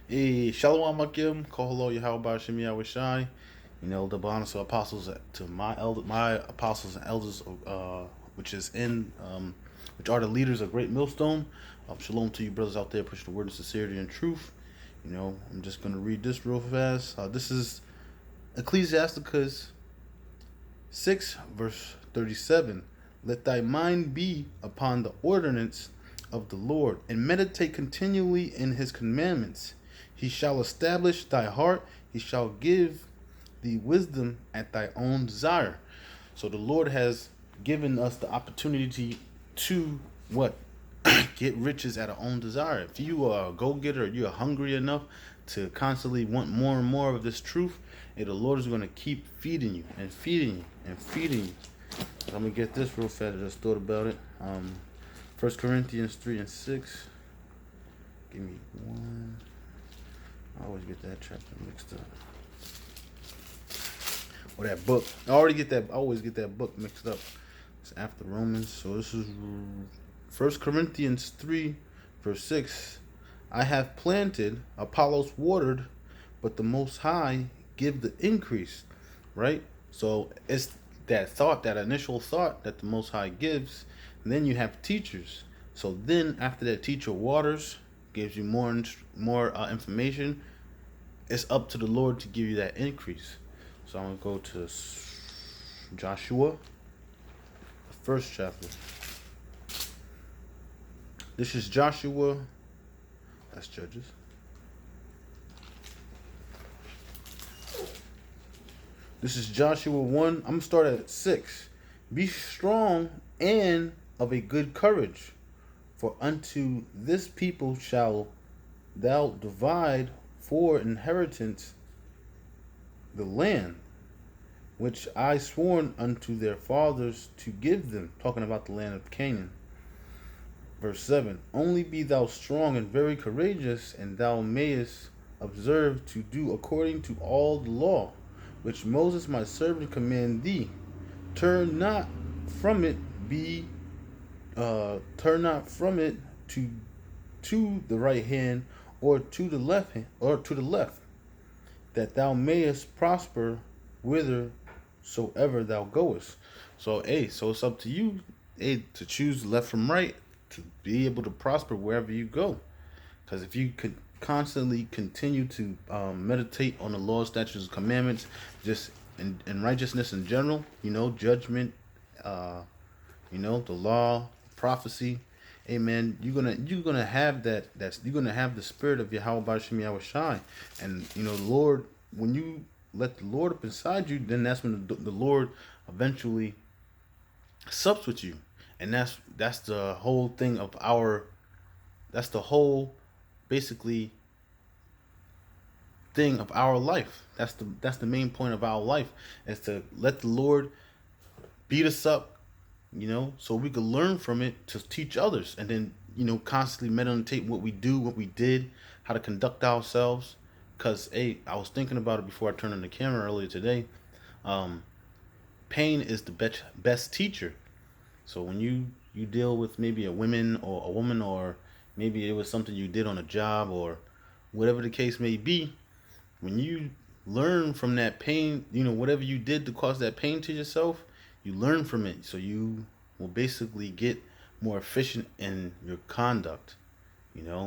Shalom Akim, Koholo Yahweh Shemi Awishai. The bonus of apostles to my apostles and elders, which is which are the leaders of Great Millstone. Shalom to you, brothers out there, pushing the word of sincerity and truth. I'm just gonna read this real fast. This is Ecclesiasticus 6, verse 37. Let thy mind be upon the ordinance of the Lord, and meditate continually in his commandments. He shall establish thy heart, he shall give thee wisdom at thy own desire. So the Lord has given us the opportunity to what? Get riches at our own desire. If you are a go-getter, you're hungry enough to constantly want more and more of this truth, and the Lord is going to keep feeding you and feeding you and feeding you. So I'm going to get this real fast. I just thought about it. 1 Corinthians 3 and 6. Give me one. I always get that chapter mixed up. Or that book. I always get that book mixed up. It's after Romans. So this is 1 Corinthians 3, verse 6. I have planted, Apollos watered, but the Most High give the increase. Right? So it's that thought, that initial thought that the Most High gives. And then you have teachers. So then after that teacher waters, gives you more information, it's up to the Lord to give you that increase. So I'm going to go to Joshua, the first chapter. This is Joshua, that's Judges. This is Joshua 1. I'm going to start at 6. Be strong and of a good courage, for unto this people shall thou divide for inheritance the land which I sworn unto their fathers to give them. Talking about the land of Canaan. Verse 7. Only be thou strong and very courageous, and thou mayest observe to do according to all the law which Moses my servant command thee. Turn not from it to the right hand or to the left that thou mayest prosper whithersoever thou goest. So it's up to you, to choose left from right, to be able to prosper wherever you go. Because if you could constantly continue to meditate on the law, statutes, and commandments, just in righteousness in general, judgment, the law, prophecy, amen. You're gonna have you're gonna have the spirit of Yahweh Shem Yahweh Shai, and the Lord. When you let the Lord up inside you, then that's when the Lord eventually sups with you, and that's the whole thing of that's the whole basically thing of our life. That's the main point of our life, is to let the Lord beat us up, so we could learn from it to teach others, and then constantly meditate what we do, what we did, how to conduct ourselves. Because I was thinking about it before I turned on the camera earlier today. Pain is the best teacher. So when you deal with maybe a woman, or maybe it was something you did on a job, or whatever the case may be, when you learn from that pain, whatever you did to cause that pain to yourself, you learn from it, so you will basically get more efficient in your conduct.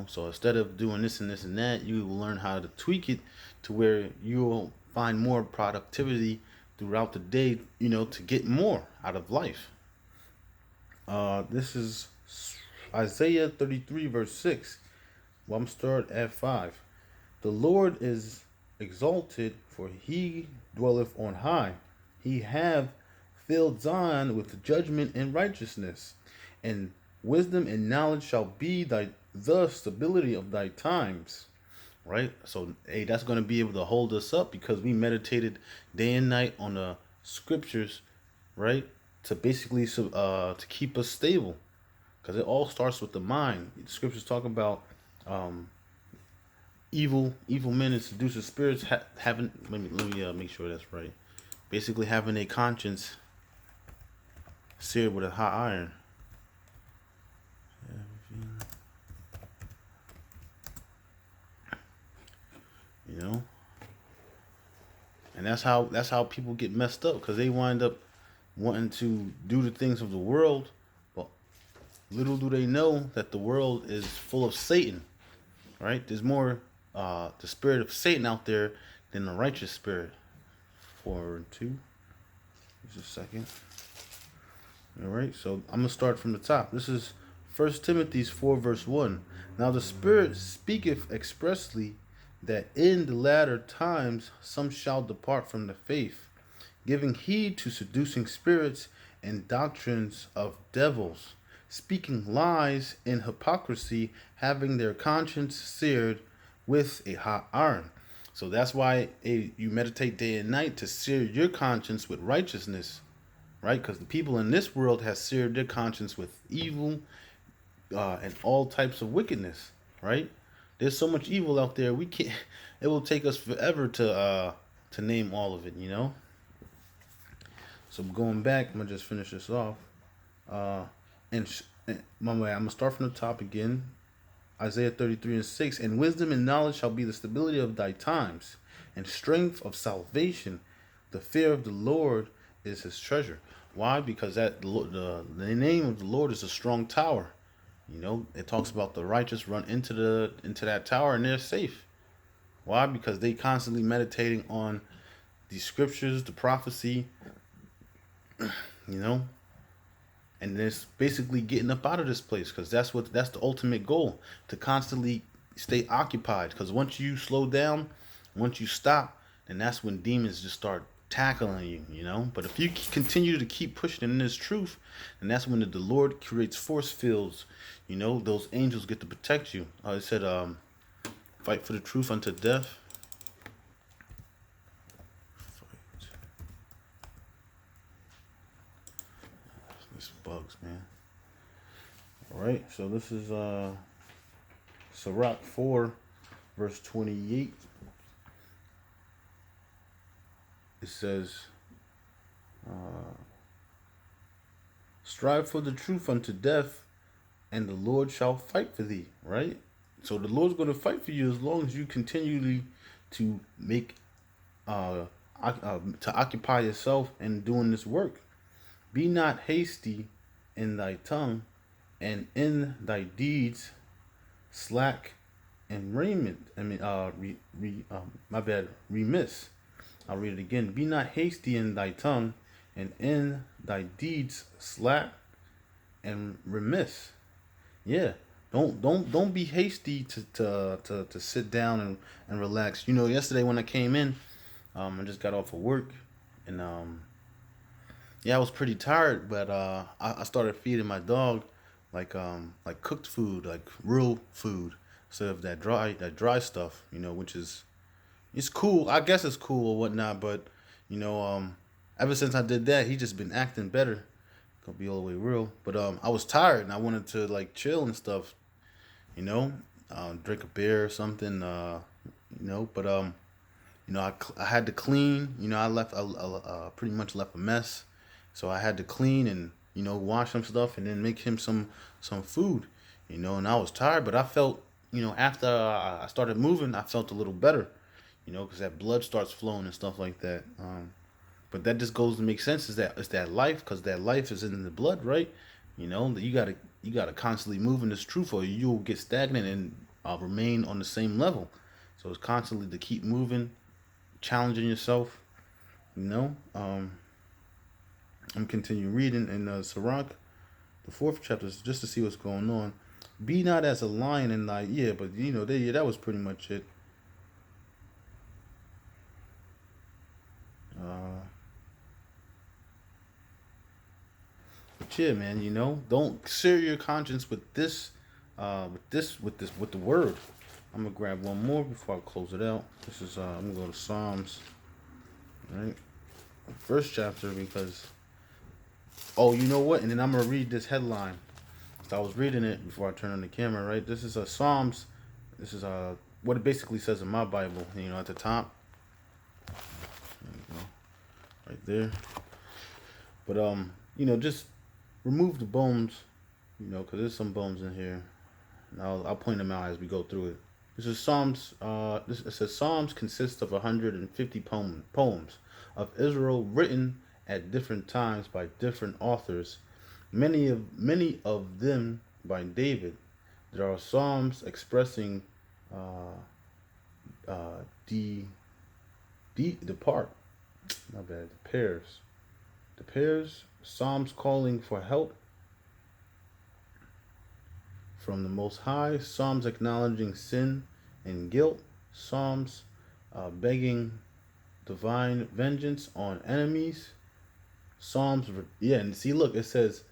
So instead of doing this and this and that, you will learn how to tweak it to where you will find more productivity throughout the day, to get more out of life. This is Isaiah 33, verse 6. Well, I'm start at 5. The Lord is exalted, for he dwelleth on high. He have filled Zion with judgment and righteousness, and wisdom and knowledge shall be the stability of thy times. Right? So, that's going to be able to hold us up, because we meditated day and night on the scriptures, right? To basically to keep us stable, because it all starts with the mind. The scriptures talk about evil men and seducing spirits having. Let me make sure that's right. Basically, having a conscience seared with a hot iron. You know, and that's how people get messed up because they wind up wanting to do the things of the world, but little do they know that the world is full of Satan. Right? There's more the spirit of Satan out there than the righteous spirit. 4 and 2. Just a second. All right, so I'm gonna start from the top. This is 1 Timothy 4 verse 1. Now the Spirit speaketh expressly that in the latter times some shall depart from the faith, giving heed to seducing spirits and doctrines of devils, speaking lies in hypocrisy, having their conscience seared with a hot iron. So that's why you meditate day and night to sear your conscience with righteousness, right? Because the people in this world have seared their conscience with evil and all types of wickedness, right? There's so much evil out there. We can't. It will take us forever to name all of it, you know. So going back, I'm gonna just finish this off. Uh, and my way, I'm gonna start from the top again. Isaiah 33 and 6. And wisdom and knowledge shall be the stability of thy times, and strength of salvation. The fear of the Lord is his treasure. Why? Because the name of the Lord is a strong tower. You know, it talks about the righteous run into that tower and they're safe. Why? Because they constantly meditating on the scriptures, the prophecy, you know, and it's basically getting up out of this place because that's the ultimate goal, to constantly stay occupied. Because once you slow down, once you stop, then that's when demons just start tackling you, you know. But if you continue to keep pushing in this truth, and that's when the Lord creates force fields, you know, those angels get to protect you. It said, fight for the truth unto death. This bugs, man. All right, so this is Sirach 4 verse 28. It says, strive for the truth unto death, and the Lord shall fight for thee. Right? So the Lord's going to fight for you as long as you continually to make to occupy yourself in doing this work. Be not hasty in thy tongue, and in thy deeds slack and raiment. My bad, remiss. I'll read it again. Be not hasty in thy tongue, and in thy deeds slack and remiss. Yeah. Don't be hasty to sit down and relax. You know, yesterday when I came in, I just got off of work, and yeah, I was pretty tired, but I started feeding my dog like cooked food, like real food, instead of that dry stuff, you know, which is it's cool. I guess it's cool or whatnot, but you know, ever since I did that, he just been acting better. Gonna be all the way real, but I was tired and I wanted to like chill and stuff, you know, drink a beer or something, you know, but you know, I had to clean. You know, I pretty much left a mess, so I had to clean and you know wash some stuff and then make him some food. You know, and I was tired, but I felt you know after I started moving, I felt a little better. You know, because that blood starts flowing and stuff like that. But that just goes to make sense. Is that it's that life because that life is in the blood, right? You know, you gotta constantly move in this truth, or you'll get stagnant and remain on the same level. So it's constantly to keep moving, challenging yourself. You know, I'm continuing reading in Sirach, the fourth chapter, just to see what's going on. Be not as a lion in thy ear, but you know, that was pretty much it. Uh, but yeah, man, you know, don't sear your conscience with the word. I'm gonna grab one more before I close it out. This is I'm gonna go to Psalms, right? First chapter because oh, you know what? And then I'm gonna read this headline. So I was reading it before I turned on the camera, right? This is a Psalms. This is what it basically says in my Bible. You know, at the top, there you go, right there. But you know, just remove the bones. You know, because there's some bones in here. And I'll point them out as we go through it. This is Psalms. It says Psalms consist of 150 poems of Israel written at different times by different authors. Many of them by David. There are Psalms expressing uh, the the part. My bad. The pairs. The pairs. Psalms calling for help from the Most High. Psalms acknowledging sin and guilt. Psalms begging divine vengeance on enemies. Psalms, yeah, and see, look, it says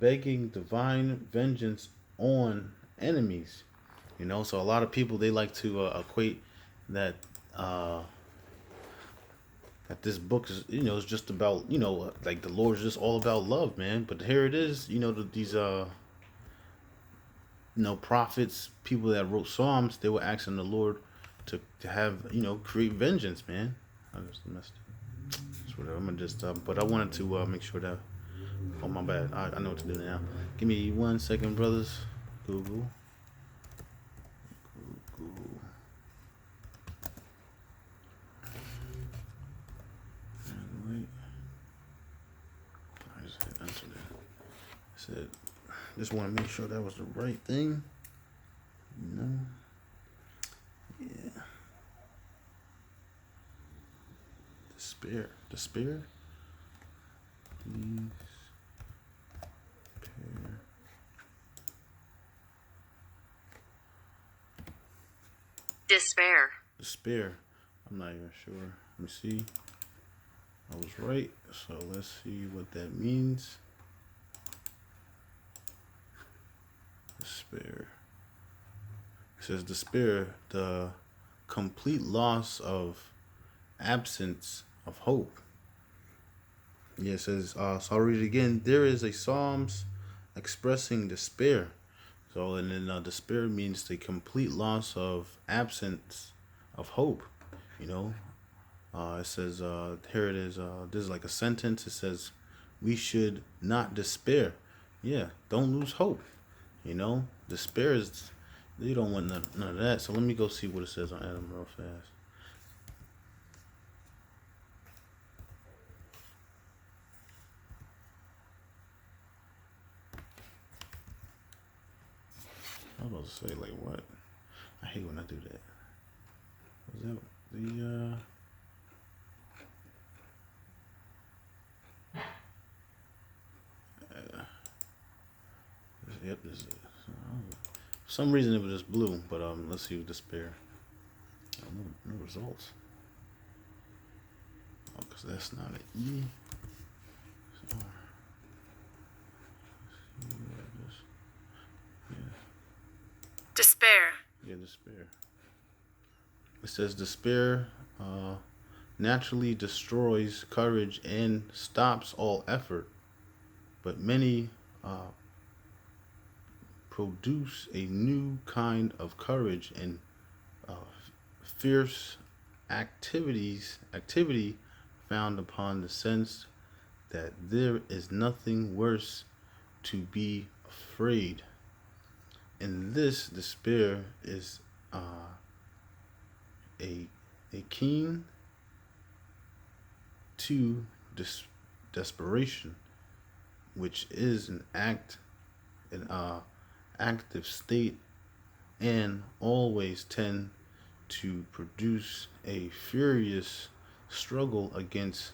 begging divine vengeance on enemies. So a lot of people they like to equate that uh, that this book is just about like the Lord's just all about love, man. But here it is, these prophets, people that wrote Psalms, they were asking the Lord to have create vengeance, man. I just messed it. It's whatever. I'm gonna just but I wanted to make sure that. Oh my bad. I know what to do now. Give me 1 second, brothers. Google. Google. Wait. I just hit enter that. I said, just want to make sure that was the right thing. No. Yeah. Despair. Despair. Please. Despair. Despair. I'm not even sure. Let me see. I was right. So let's see what that means. Despair. It says despair, the complete loss of absence of hope. Yeah, it says, so I'll read it again. There is a Psalms expressing despair. So, and then despair means the complete loss of absence of hope. It says, here it is. This is like a sentence. It says, we should not despair. Yeah, don't lose hope. Despair is, you don't want none of that. So let me go see what it says on Adam real fast. I was about to say, like, what? I hate when I do that. Was that the, yep, this is it. For some reason it was just blue, but let's see despair. No results. Oh, because that's not an E. So, Despair. yeah, despair. It says despair naturally destroys courage and stops all effort, but many produce a new kind of courage and uh, fierce activity found upon the sense that there is nothing worse to be afraid. And this despair is a a keen to desperation, which is an active state, and always tend to produce a furious struggle against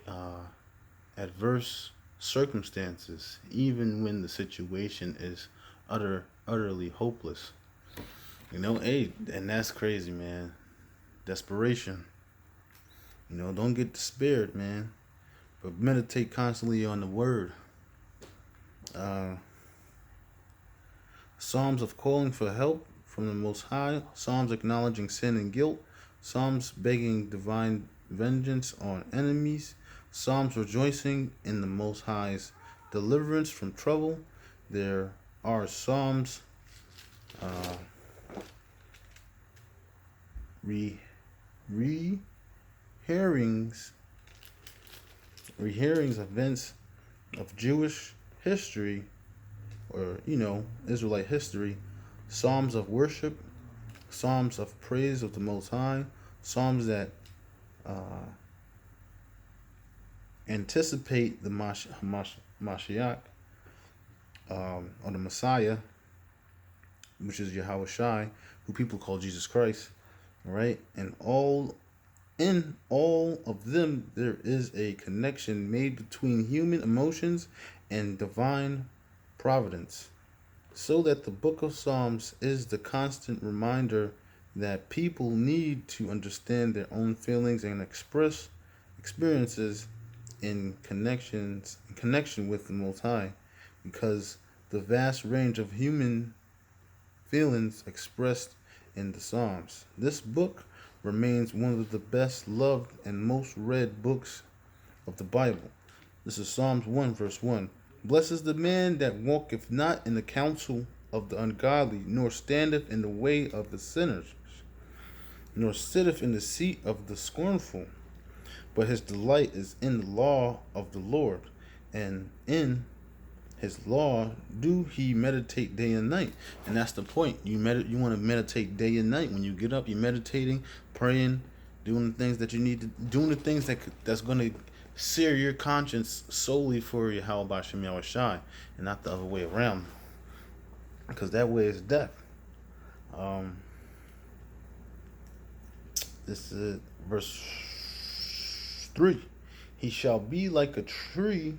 uh, adverse circumstances, even when the situation is utterly hopeless. Hey, and that's crazy, man. Desperation. Don't get despaired, man. But meditate constantly on the word. Uh, Psalms of calling for help from the Most High. Psalms acknowledging sin and guilt. Psalms begging divine vengeance on enemies. Psalms rejoicing in the Most High's deliverance from trouble. There are Psalms uh, rehearings events of Jewish history, or Israelite history, Psalms of worship, psalms of praise of the Most High, psalms that uh, anticipate the Mashiach, or the Messiah, which is Yahweh Shai, who people call Jesus Christ, right? And in all of them, there is a connection made between human emotions and divine providence, so that the book of Psalms is the constant reminder that people need to understand their own feelings and express experiences in connection with the Most High, because the vast range of human feelings expressed in the Psalms. This book remains one of the best loved and most read books of the Bible. This is Psalms 1, verse 1. Blessed is the man that walketh not in the counsel of the ungodly, nor standeth in the way of the sinners, nor sitteth in the seat of the scornful. But his delight is in the law of the Lord, and in his law do he meditate day and night. And that's the point. You want to meditate day and night. When you get up, you're meditating, praying, doing the things that you need to, doing the things that's going to sear your conscience solely for Yahweh B'Shem Yahweh Shai, and not the other way around, because that way is death. This is verse 3. He shall be like a tree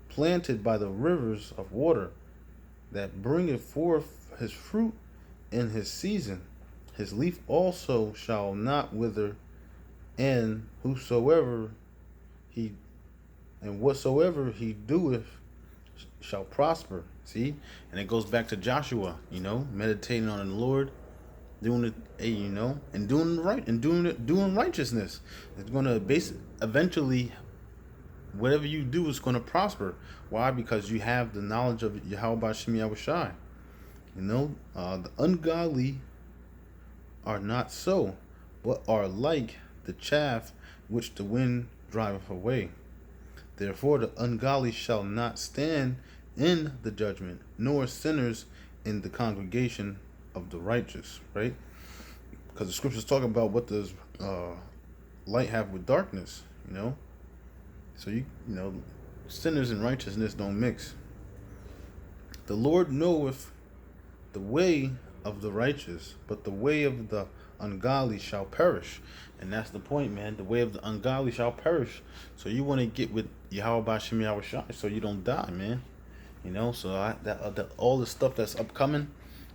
planted by the rivers of water, that bringeth forth his fruit in his season. His leaf also shall not wither, and whatsoever he doeth shall prosper. See? And it goes back to Joshua, meditating on the Lord, doing it, and doing right and doing righteousness. It's gonna eventually, whatever you do is going to prosper. Why? Because you have the knowledge of Yahweh B'Shem Yahweh Shai. The ungodly are not so, but are like the chaff which the wind driveth away. Therefore the ungodly shall not stand in the judgment, nor sinners in the congregation of the righteous. Right? Because the scriptures talk about what does light have with darkness. So sinners and righteousness don't mix. The Lord knoweth the way of the righteous, but the way of the ungodly shall perish. And that's the point, man. The way of the ungodly shall perish. So you want to get with Yahweh B'Shem Yahweh Shai so you don't die, man. So all the stuff that's upcoming,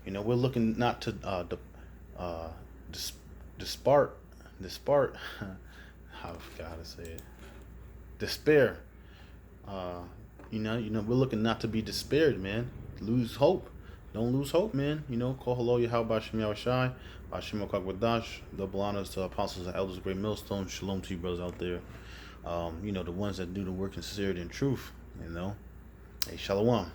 we're looking not to despart. I forgot how to say it. Despair. We're looking not to be despaired, man. Lose hope. Don't lose hope, man. Call hello Yahweh B'Shem Yahweh Shai, B'Shem Wadash. Double honors to apostles and elders of Great Millstone. Shalom to you brothers out there. The ones that do the work in sincerity and truth. Hey, shalom.